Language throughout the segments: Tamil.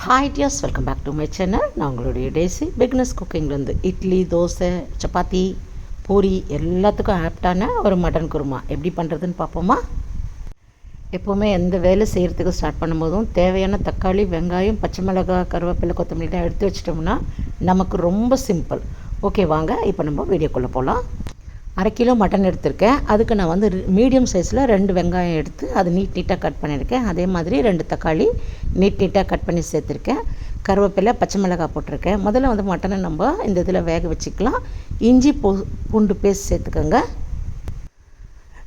Hi dears, welcome back to my channel. நான் உங்களுடைய டேசி பிக்னஸ் குக்கிங்லேருந்து இட்லி, தோசை, சப்பாத்தி, பூரி எல்லாத்துக்கும் ஆப்டான ஒரு மட்டன் குருமா எப்படி பண்ணுறதுன்னு பார்ப்போமா? எப்போவுமே எந்த வேலை செய்கிறதுக்கு ஸ்டார்ட் பண்ணும்போதும் தேவையான தக்காளி, வெங்காயம், பச்சை மிளகாய், கருவேப்பிலை, கொத்தமல்லிலாம் எடுத்து வச்சிட்டோம்னா நமக்கு ரொம்ப சிம்பிள். ஓகே, வாங்க இப்போ நம்ம வீடியோக்குள்ளே போகலாம். 1/2 கிலோ மட்டன் எடுத்திருக்கேன். அதுக்கு நான் வந்து மீடியம் சைஸில் 2 வெங்காயம் எடுத்து அது நீட்டாக கட் பண்ணியிருக்கேன். அதே மாதிரி 2 தக்காளி நீட்டாக கட் பண்ணி சேர்த்துருக்கேன். கருவேப்பிலை, பச்சை மிளகாய் போட்டிருக்கேன். முதல்ல வந்து மட்டனை நம்ம இந்த இதில் வேக வச்சுக்கலாம். இஞ்சி பூண்டு பேஸ்ட் சேர்த்துக்கோங்க.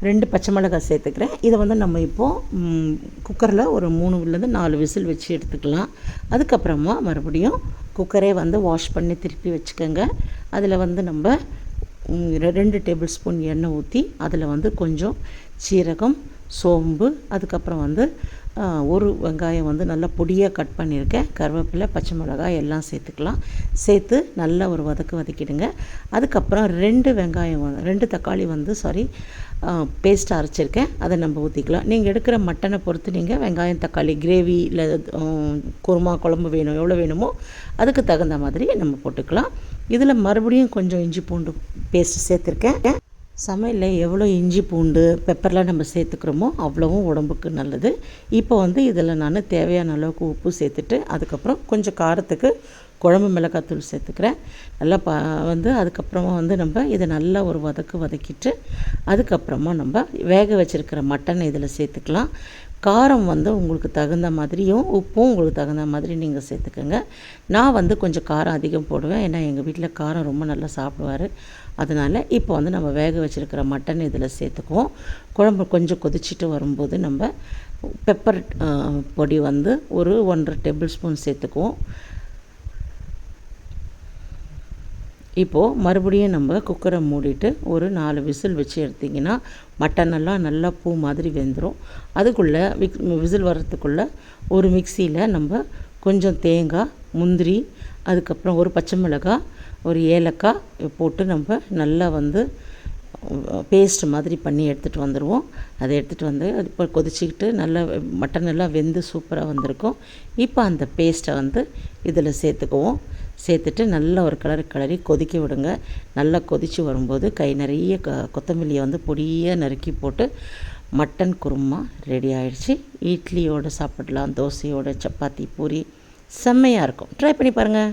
2 பச்சை மிளகாய் சேர்த்துக்கிறேன். இதை வந்து நம்ம இப்போது குக்கரில் ஒரு 3லேருந்து 4 விசில் வச்சு எடுத்துக்கலாம். அதுக்கப்புறமா மறுபடியும் குக்கரே வந்து வாஷ் பண்ணி திருப்பி வச்சுக்கோங்க. அதில் வந்து நம்ம 2 டேபிள் ஸ்பூன் எண்ணெய் ஊற்றி அதில் வந்து கொஞ்சம் சீரகம், சோம்பு, அதுக்கப்புறம் வந்து ஒரு வெங்காயம் வந்து நல்லா பொடியாக கட் பண்ணியிருக்கேன். கருவேப்பிலை, பச்சை மிளகாய் எல்லாம் சேர்த்துக்கலாம். சேர்த்து நல்லா ஒரு வதக்கிடுங்க. அதுக்கப்புறம் 2 தக்காளி வந்து பேஸ்ட் அரைச்சிருக்கேன். அதை நம்ம ஊற்றிக்கலாம். நீங்கள் எடுக்கிற மட்டனை பொறுத்து நீங்கள் வெங்காயம், தக்காளி கிரேவி இல்லை குருமா குழம்பு வேணும் எவ்வளோ வேணுமோ அதுக்கு தகுந்த மாதிரி நம்ம போட்டுக்கலாம். இதில் மறுபடியும் கொஞ்சம் இஞ்சி பூண்டு பேஸ்ட் சேர்த்துருக்கேன். சமையலில் எவ்வளோ இஞ்சி பூண்டு பெப்பர்லாம் நம்ம சேர்த்துக்கிறோமோ அவ்வளவும் உடம்புக்கு நல்லது. இப்போ வந்து இதில் நான் தேவையான அளவுக்கு உப்பு சேர்த்துட்டு அதுக்கப்புறம் கொஞ்சம் காரத்துக்கு குழம்பு மிளகாத்தூள் சேர்த்துக்கிறேன். நல்லா வந்து அதுக்கப்புறமா வந்து நம்ம இதை நல்லா ஒரு வதக்கிட்டு அதுக்கப்புறமா நம்ம வேக வச்சுருக்கிற மட்டனை இதில் சேர்த்துக்கலாம். காரம் வந்து உங்களுக்கு தகுந்த மாதிரியும் உப்பும் உங்களுக்கு தகுந்த மாதிரி நீங்கள் சேர்த்துக்கோங்க. நான் வந்து கொஞ்சம் காரம் அதிகம் போடுவேன். ஏன்னா எங்கள் வீட்டில் காரம் ரொம்ப நல்லா சாப்பிடுவார். அதனால் இப்போ வந்து நம்ம வேக வச்சுருக்கிற மட்டன் இதில் சேர்த்துக்குவோம். குழம்பு கொஞ்சம் கொதிச்சுட்டு வரும்போது நம்ம பெப்பர் பொடி வந்து ஒரு 1.5 டேபிள் ஸ்பூன் சேர்த்துக்குவோம். இப்போது மறுபடியும் நம்ம குக்கரை மூடிட்டு ஒரு 4 விசில் வச்சு எடுத்திங்கன்னா மட்டனெல்லாம் நல்லா பூ மாதிரி வெந்துடும். அதுக்குள்ளே விசில் வர்றதுக்குள்ளே ஒரு மிக்சியில் நம்ம கொஞ்சம் தேங்காய், முந்திரி, அதுக்கப்புறம் ஒரு பச்சை மிளகாய், ஒரு ஏலக்காய் போட்டு நம்ம நல்லா வந்து பேஸ்ட் மாதிரி பண்ணி எடுத்துகிட்டு வந்துடுவோம். அதை எடுத்துகிட்டு வந்து அது இப்போ கொதிச்சிக்கிட்டு நல்லா மட்டன் எல்லாம் வெந்து சூப்பராக வந்திருக்கும். இப்போ அந்த பேஸ்ட்டை வந்து இதில் சேர்த்துக்குவோம். சேர்த்துட்டு நல்லா ஒரு கிளறி கொதிக்க விடுங்க. நல்லா கொதித்து வரும்போது கை நிறைய கொத்தமல்லியை வந்து பொடியாக நறுக்கி போட்டு மட்டன் குருமா ரெடி ஆகிடுச்சு. இட்லியோடு சாப்பிடலாம், தோசையோட, சப்பாத்தி, பூரி செம்மையாக இருக்கும். ட்ரை பண்ணி பாருங்கள்.